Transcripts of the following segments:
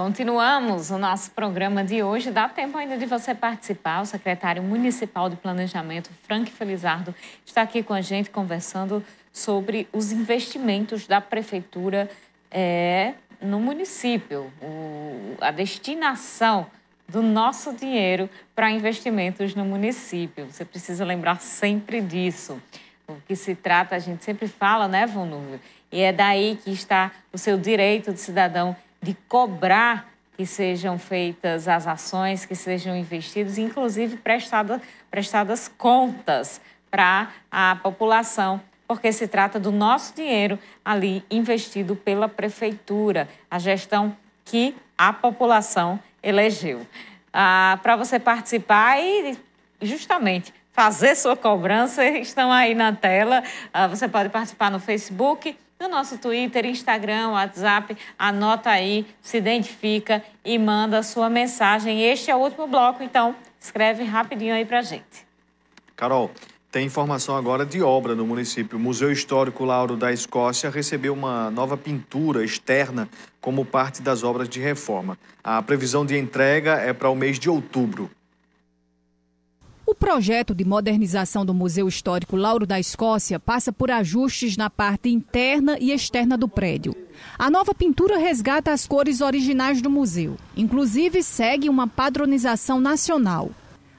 Continuamos o nosso programa de hoje. Dá tempo ainda de você participar. O secretário municipal de Planejamento, Frank Felizardo, está aqui com a gente conversando sobre os investimentos da prefeitura no município, a destinação do nosso dinheiro para investimentos no município. Você precisa lembrar sempre disso. O que se trata, a gente sempre fala, né, Vonúvio? E é daí que está o seu direito de cidadão de cobrar que sejam feitas as ações, que sejam investidas, inclusive prestadas contas para a população, porque se trata do nosso dinheiro ali investido pela prefeitura, a gestão que a população elegeu. Para você participar e justamente fazer sua cobrança, estão aí na tela. Você pode participar no Facebook, no nosso Twitter, Instagram, WhatsApp. Anota aí, se identifica e manda a sua mensagem. Este é o último bloco, então escreve rapidinho aí pra gente. Carol, tem informação agora de obra no município. O Museu Histórico Lauro da Escócia recebeu uma nova pintura externa como parte das obras de reforma. A previsão de entrega é para o mês de outubro. O projeto de modernização do Museu Histórico Lauro da Escócia passa por ajustes na parte interna e externa do prédio. A nova pintura resgata as cores originais do museu, inclusive segue uma padronização nacional.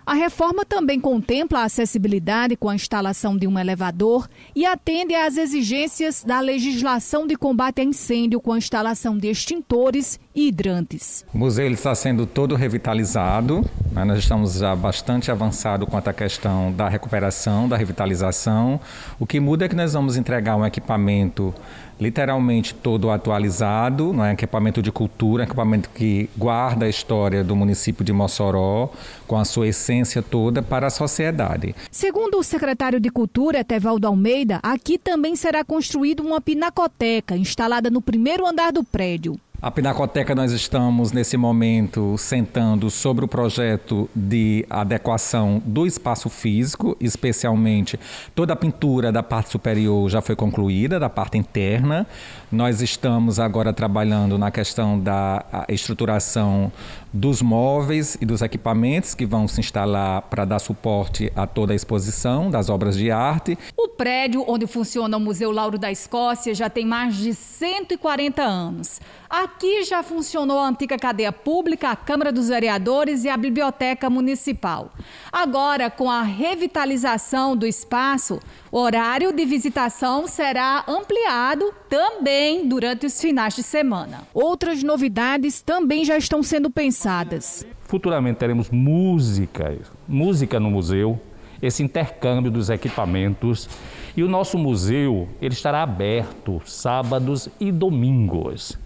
A reforma também contempla a acessibilidade com a instalação de um elevador e atende às exigências da legislação de combate a incêndio com a instalação de extintores e hidrantes. O museu está sendo todo revitalizado, né? Nós estamos já bastante avançados quanto à questão da recuperação, da revitalização. O que muda é que nós vamos entregar um equipamento literalmente todo atualizado, não é? Equipamento de cultura, equipamento que guarda a história do município de Mossoró, com a sua essência toda para a sociedade. Segundo o secretário de Cultura, Etevaldo Almeida, aqui também será construída uma pinacoteca instalada no primeiro andar do prédio. A Pinacoteca, nós estamos, nesse momento, sentando sobre o projeto de adequação do espaço físico, especialmente toda a pintura da parte superior já foi concluída, da parte interna. Nós estamos agora trabalhando na questão da estruturação dos móveis e dos equipamentos que vão se instalar para dar suporte a toda a exposição das obras de arte. O prédio onde funciona o Museu Lauro da Escócia já tem mais de 140 anos. Aqui já funcionou a antiga cadeia pública, a Câmara dos Vereadores e a Biblioteca Municipal. Agora, com a revitalização do espaço, o horário de visitação será ampliado também durante os finais de semana. Outras novidades também já estão sendo pensadas. Futuramente teremos música no museu, esse intercâmbio dos equipamentos. E o nosso museu ele estará aberto sábados e domingos.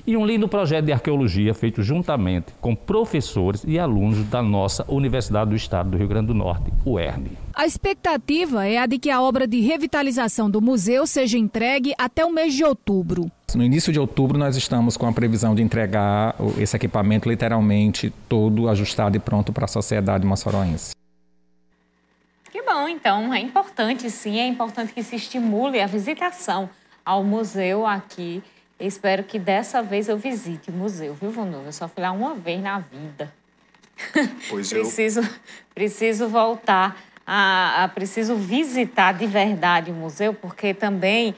E um lindo projeto de arqueologia feito juntamente com professores e alunos da nossa Universidade do Estado do Rio Grande do Norte, UERN. A expectativa é a de que a obra de revitalização do museu seja entregue até o mês de outubro. No início de outubro, nós estamos com a previsão de entregar esse equipamento literalmente todo ajustado e pronto para a sociedade moçoroense. Que bom, então. É importante, sim, é importante que se estimule a visitação ao museu aqui. Eu espero que dessa vez eu visite o museu, viu, Vonúvio? Eu só fui lá uma vez na vida. Pois preciso voltar, preciso visitar de verdade o museu, porque também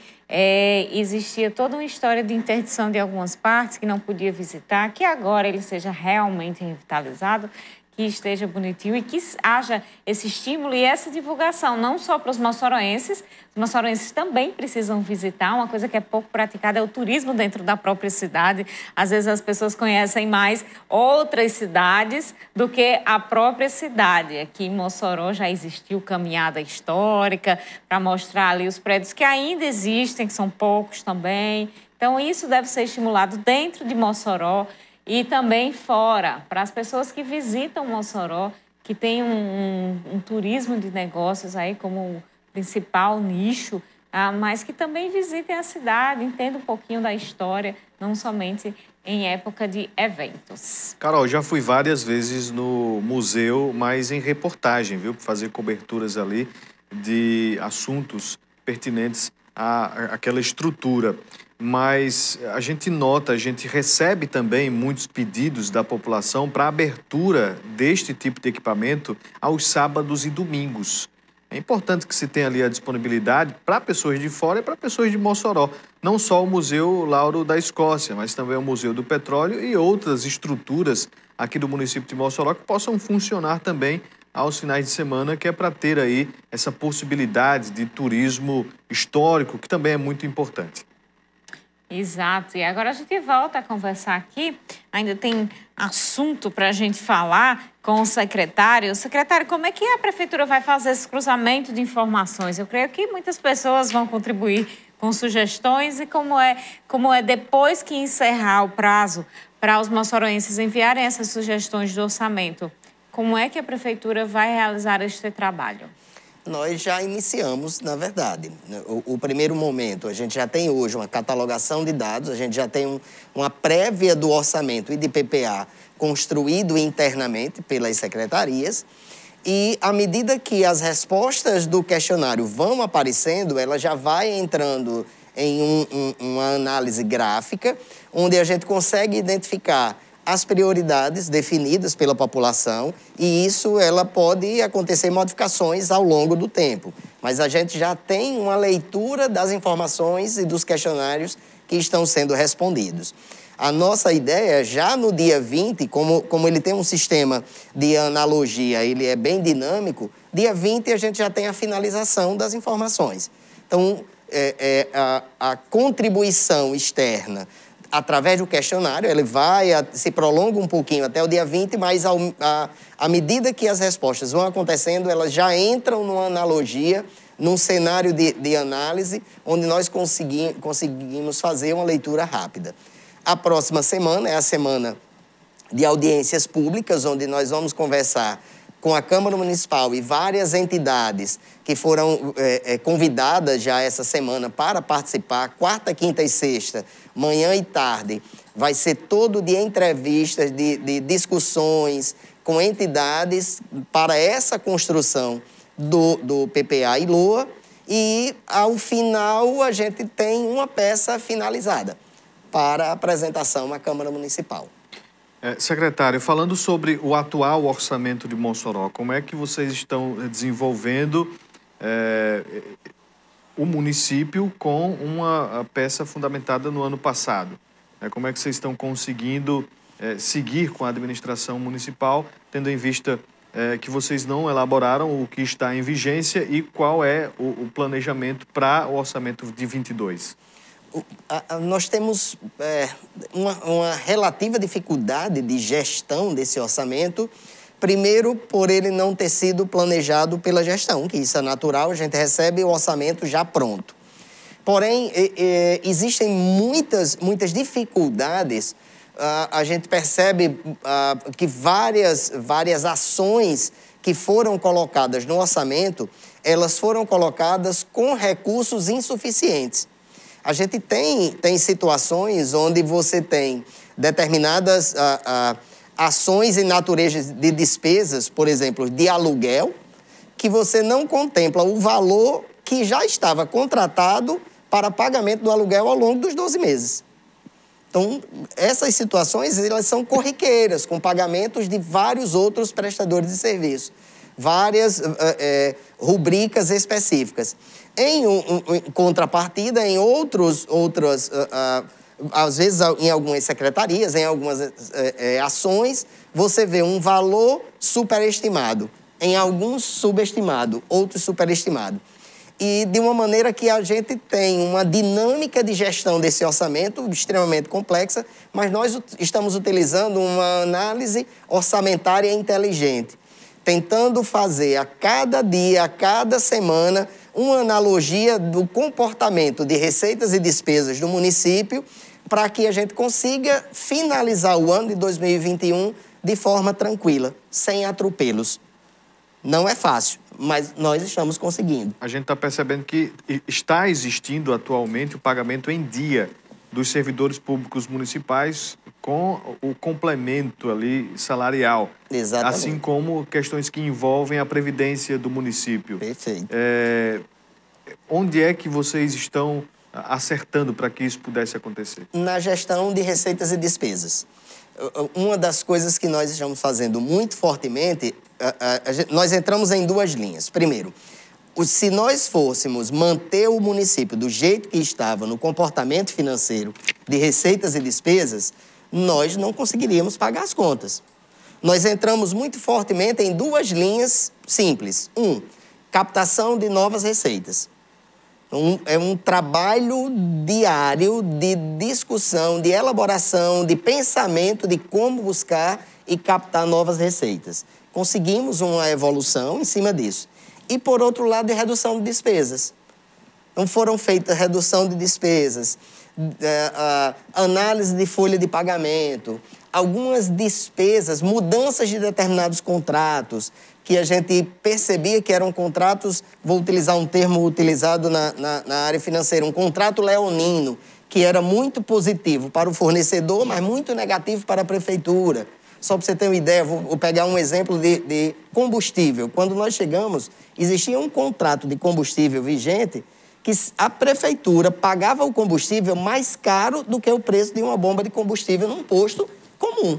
existia toda uma história de interdição de algumas partes que não podia visitar, que agora ele seja realmente revitalizado, que esteja bonitinho e que haja esse estímulo e essa divulgação, não só para os moçoroenses. Os moçoroenses também precisam visitar. Uma coisa que é pouco praticada é o turismo dentro da própria cidade. Às vezes as pessoas conhecem mais outras cidades do que a própria cidade. Aqui em Mossoró já existiu caminhada histórica para mostrar ali os prédios que ainda existem, que são poucos também. Então isso deve ser estimulado dentro de Mossoró e também fora, para as pessoas que visitam Mossoró, que tem um turismo de negócios aí como principal nicho, mas que também visitem a cidade, entendam um pouquinho da história, não somente em época de eventos. Carol, já fui várias vezes no museu, mas em reportagem, viu? Para fazer coberturas ali de assuntos pertinentes àquela estrutura. mas a gente nota, a gente recebe também muitos pedidos da população para a abertura deste tipo de equipamento aos sábados e domingos. É importante que se tenha ali a disponibilidade para pessoas de fora e para pessoas de Mossoró. Não só o Museu Lauro da Escócia, mas também o Museu do Petróleo e outras estruturas aqui do município de Mossoró que possam funcionar também aos finais de semana, que é para ter aí essa possibilidade de turismo histórico, que também é muito importante. Exato. E agora a gente volta a conversar aqui. Ainda tem assunto para a gente falar com o secretário. Secretário, como é que a Prefeitura vai fazer esse cruzamento de informações? Eu creio que muitas pessoas vão contribuir com sugestões e como é depois que encerrar o prazo para os moçoroenses enviarem essas sugestões de orçamento, como é que a Prefeitura vai realizar este trabalho? Nós já iniciamos, na verdade. O primeiro momento, a gente já tem hoje uma catalogação de dados, a gente já tem uma prévia do orçamento e de PPA construído internamente pelas secretarias. E, à medida que as respostas do questionário vão aparecendo, ela já vai entrando em uma análise gráfica, onde a gente consegue identificar as prioridades definidas pela população e isso ela pode acontecer modificações ao longo do tempo. Mas a gente já tem uma leitura das informações e dos questionários que estão sendo respondidos. A nossa ideia, já no dia 20, como ele tem um sistema de analogia, ele é bem dinâmico, dia 20 a gente já tem a finalização das informações. Então, a contribuição externa através do questionário, ele se prolonga um pouquinho até o dia 20, mas à medida que as respostas vão acontecendo, elas já entram numa analogia, num cenário de análise, onde nós conseguimos fazer uma leitura rápida. A próxima semana é a semana de audiências públicas, onde nós vamos conversar com a Câmara Municipal e várias entidades que foram convidadas já essa semana para participar, quarta, quinta e sexta, manhã e tarde, vai ser todo de entrevistas, de discussões com entidades para essa construção do PPA e LOA e, ao final, a gente tem uma peça finalizada para apresentação à Câmara Municipal. Secretário, falando sobre o atual orçamento de Mossoró, como é que vocês estão desenvolvendo o município com uma peça fundamentada no ano passado? Como é que vocês estão conseguindo seguir com a administração municipal, tendo em vista que vocês não elaboraram o que está em vigência e qual é o planejamento para o orçamento de 22? Nós temos uma relativa dificuldade de gestão desse orçamento, primeiro por ele não ter sido planejado pela gestão, que isso é natural, a gente recebe o orçamento já pronto. Porém, existem muitas dificuldades, a gente percebe que várias ações que foram colocadas no orçamento, elas foram colocadas com recursos insuficientes. A gente tem situações onde você tem determinadas ações em natureza de despesas, por exemplo, de aluguel, que você não contempla o valor que já estava contratado para pagamento do aluguel ao longo dos 12 meses. Então, essas situações elas são corriqueiras, com pagamentos de vários outros prestadores de serviço, várias rubricas específicas. Em contrapartida, em outras, às vezes em algumas secretarias, em algumas ações, você vê um valor superestimado, em alguns subestimado, outros superestimado. E de uma maneira que a gente tem uma dinâmica de gestão desse orçamento extremamente complexa, mas nós estamos utilizando uma análise orçamentária inteligente, tentando fazer a cada dia, a cada semana, uma analogia do comportamento de receitas e despesas do município para que a gente consiga finalizar o ano de 2021 de forma tranquila, sem atropelos. Não é fácil, mas nós estamos conseguindo. A gente está percebendo que está existindo atualmente o pagamento em dia dos servidores públicos municipais com o complemento ali salarial. Exatamente. Assim como questões que envolvem a previdência do município. Perfeito. Onde é que vocês estão acertando para que isso pudesse acontecer? Na gestão de receitas e despesas. Uma das coisas que nós estamos fazendo muito fortemente, nós entramos em duas linhas. Primeiro, se nós fôssemos manter o município do jeito que estava no comportamento financeiro de receitas e despesas, nós não conseguiríamos pagar as contas. Nós entramos muito fortemente em duas linhas simples. Captação de novas receitas. É um trabalho diário de discussão, de elaboração, de pensamento de como buscar e captar novas receitas. Conseguimos uma evolução em cima disso. E, por outro lado, de redução de despesas. Então, foram feitas redução de despesas, análise de folha de pagamento, algumas despesas, mudanças de determinados contratos, que a gente percebia que eram contratos, vou utilizar um termo utilizado na área financeira, um contrato leonino, que era muito positivo para o fornecedor, mas muito negativo para a prefeitura. Só para você ter uma ideia, vou pegar um exemplo de combustível. Quando nós chegamos, existia um contrato de combustível vigente que a prefeitura pagava o combustível mais caro do que o preço de uma bomba de combustível num posto comum.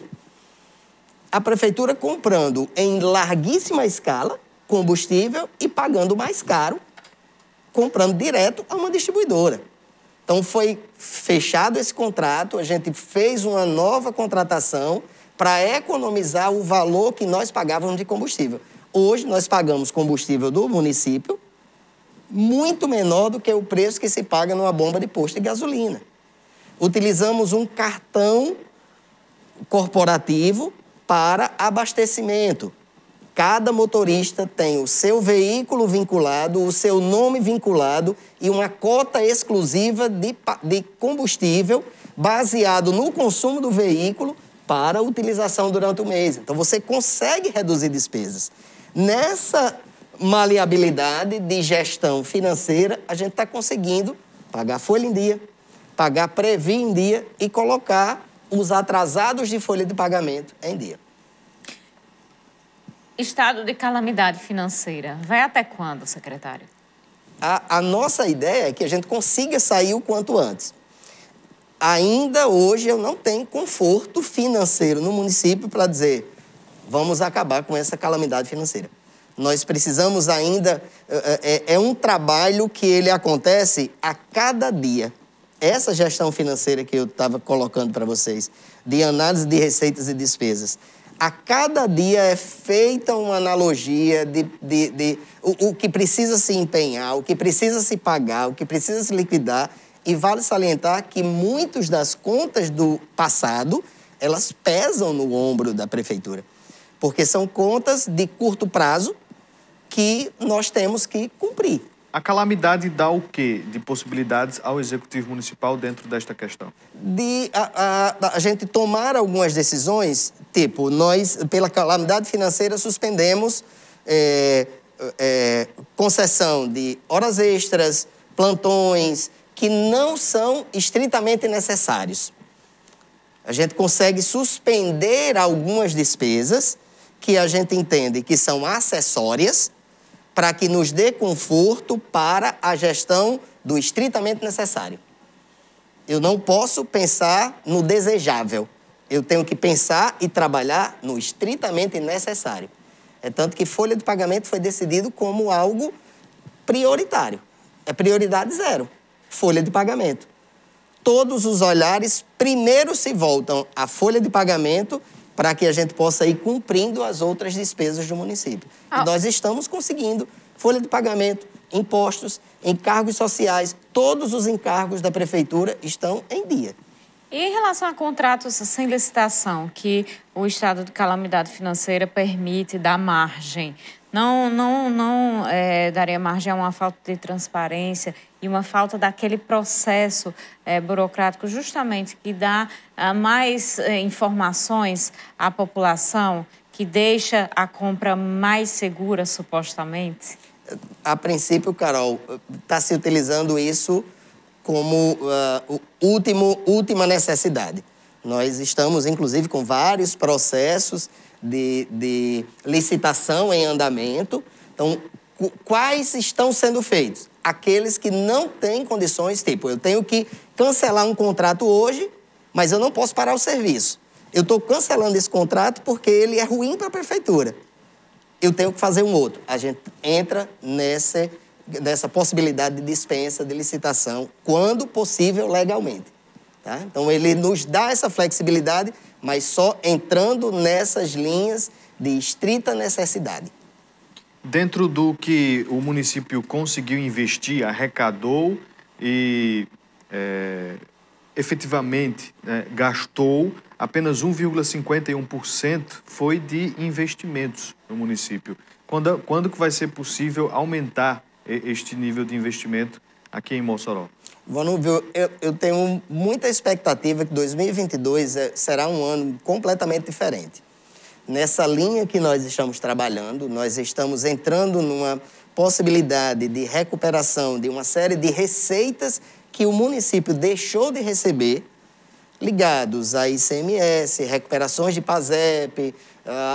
A prefeitura comprando em larguíssima escala combustível e pagando mais caro, comprando direto a uma distribuidora. Então, foi fechado esse contrato, a gente fez uma nova contratação para economizar o valor que nós pagávamos de combustível. Hoje, nós pagamos combustível do município muito menor do que o preço que se paga numa bomba de posto de gasolina. Utilizamos um cartão corporativo para abastecimento. Cada motorista tem o seu veículo vinculado, o seu nome vinculado e uma cota exclusiva de combustível baseado no consumo do veículo para utilização durante o mês. Então, você consegue reduzir despesas. Nessa maleabilidade de gestão financeira, a gente está conseguindo pagar folha em dia, pagar Previ em dia e colocar os atrasados de folha de pagamento em dia. Estado de calamidade financeira. Vai até quando, secretário? A nossa ideia é que a gente consiga sair o quanto antes. Ainda hoje eu não tenho conforto financeiro no município para dizer vamos acabar com essa calamidade financeira. Nós precisamos ainda... É um trabalho que ele acontece a cada dia. Essa gestão financeira que eu estava colocando para vocês, de análise de receitas e despesas, a cada dia é feita uma analogia o que precisa se empenhar, o que precisa se pagar, o que precisa se liquidar. E vale salientar que muitas das contas do passado, elas pesam no ombro da prefeitura. Porque são contas de curto prazo que nós temos que cumprir. A calamidade dá o quê de possibilidades ao Executivo Municipal dentro desta questão? A gente tomar algumas decisões, tipo, nós, pela calamidade financeira, suspendemos concessão de horas extras, plantões, que não são estritamente necessários. A gente consegue suspender algumas despesas que a gente entende que são acessórias para que nos dê conforto para a gestão do estritamente necessário. Eu não posso pensar no desejável. Eu tenho que pensar e trabalhar no estritamente necessário. É tanto que folha de pagamento foi decidido como algo prioritário. É prioridade zero, folha de pagamento. Todos os olhares primeiro se voltam à folha de pagamento para que a gente possa ir cumprindo as outras despesas do município. E nós estamos conseguindo folha de pagamento, impostos, encargos sociais, todos os encargos da prefeitura estão em dia. E em relação a contratos sem licitação, que o estado de calamidade financeira permite dar margem, não daria margem a uma falta de transparência e uma falta daquele processo burocrático justamente que dá mais informações à população, que deixa a compra mais segura, supostamente? A princípio, Carol, está se utilizando isso como última necessidade. Nós estamos, inclusive, com vários processos de licitação em andamento. Então, Quais estão sendo feitos? Aqueles que não têm condições, tipo, eu tenho que cancelar um contrato hoje, mas eu não posso parar o serviço. Eu estou cancelando esse contrato porque ele é ruim para a prefeitura. Eu tenho que fazer um outro. A gente entra nessa possibilidade de dispensa, de licitação, quando possível legalmente. Tá? Então, ele nos dá essa flexibilidade, mas só entrando nessas linhas de estrita necessidade. Dentro do que o município conseguiu investir, arrecadou e efetivamente gastou, apenas 1,51% foi de investimentos no município. Quando que vai ser possível aumentar este nível de investimento aqui em Mossoró? Eu tenho muita expectativa que 2022 será um ano completamente diferente. Nessa linha que nós estamos trabalhando, nós estamos entrando numa possibilidade de recuperação de uma série de receitas que o município deixou de receber, ligados a ICMS, recuperações de PASEP,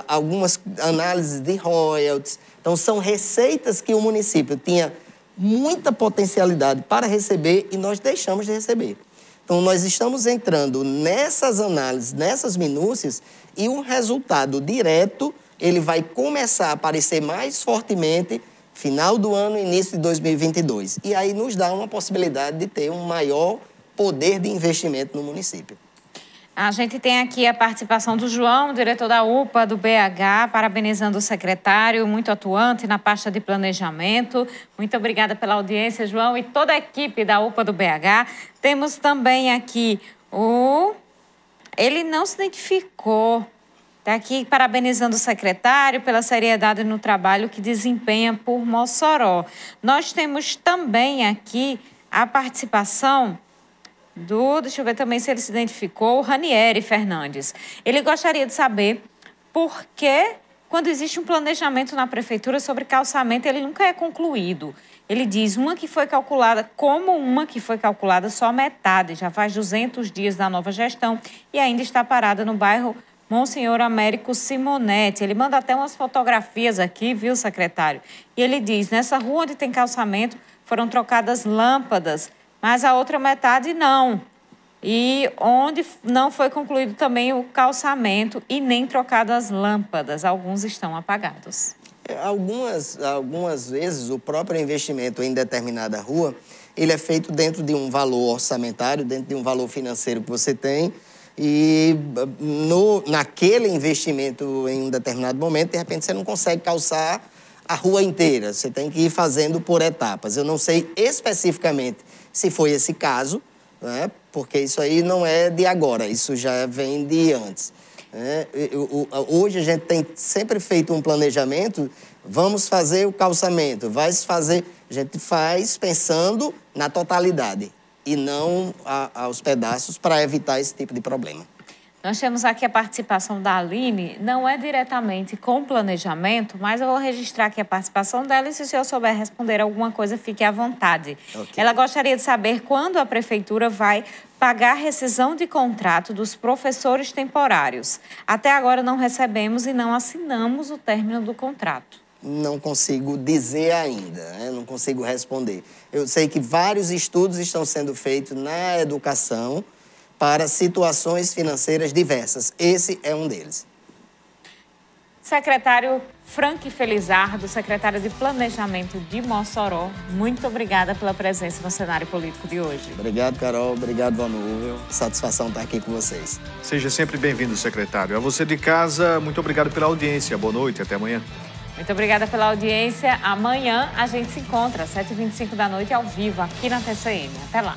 algumas análises de royalties. Então, são receitas que o município tinha muita potencialidade para receber e nós deixamos de receber. Então, nós estamos entrando nessas análises, nessas minúcias, e o resultado direto, ele vai começar a aparecer mais fortemente final do ano, início de 2022. E aí nos dá uma possibilidade de ter um maior poder de investimento no município. A gente tem aqui a participação do João, diretor da UPA do BH, parabenizando o secretário, muito atuante na pasta de planejamento. Muito obrigada pela audiência, João, e toda a equipe da UPA do BH. Temos também aqui Ele não se identificou. Está aqui parabenizando o secretário pela seriedade no trabalho que desempenha por Mossoró. Nós temos também aqui a participação deixa eu ver também se ele se identificou, o Ranieri Fernandes. Ele gostaria de saber por que, quando existe um planejamento na prefeitura sobre calçamento, ele nunca é concluído. Ele diz uma que foi calculada só metade, já faz 200 dias da nova gestão e ainda está parada no bairro Monsenhor Américo Simonetti. Ele manda até umas fotografias aqui, viu, secretário? E ele diz, nessa rua onde tem calçamento foram trocadas lâmpadas, mas a outra metade não. E onde não foi concluído também o calçamento e nem trocadas as lâmpadas, alguns estão apagados. Algumas vezes o próprio investimento em determinada rua, ele é feito dentro de um valor orçamentário, dentro de um valor financeiro que você tem, e naquele investimento em um determinado momento, de repente você não consegue calçar a rua inteira, você tem que ir fazendo por etapas. Eu não sei especificamente se foi esse caso, né? Porque isso aí não é de agora, isso já vem de antes. Hoje a gente tem sempre feito um planejamento, vamos fazer o calçamento, a gente faz pensando na totalidade e não aos pedaços para evitar esse tipo de problema. Nós temos aqui a participação da Aline, não é diretamente com planejamento, mas eu vou registrar aqui a participação dela e se o senhor souber responder alguma coisa, fique à vontade. Okay. Ela gostaria de saber quando a prefeitura vai pagar rescisão de contrato dos professores temporários. Até agora não recebemos e não assinamos o término do contrato. Não consigo dizer ainda, né? Não consigo responder. Eu sei que vários estudos estão sendo feitos na educação para situações financeiras diversas. Esse é um deles. Secretário Frank Felizardo, secretário de Planejamento de Mossoró, muito obrigada pela presença no cenário político de hoje. Obrigado, Carol. Obrigado, Vanúvio. Satisfação estar aqui com vocês. Seja sempre bem-vindo, secretário. A você de casa, muito obrigado pela audiência. Boa noite, até amanhã. Muito obrigada pela audiência. Amanhã a gente se encontra às 7h25 da noite ao vivo aqui na TCM. Até lá.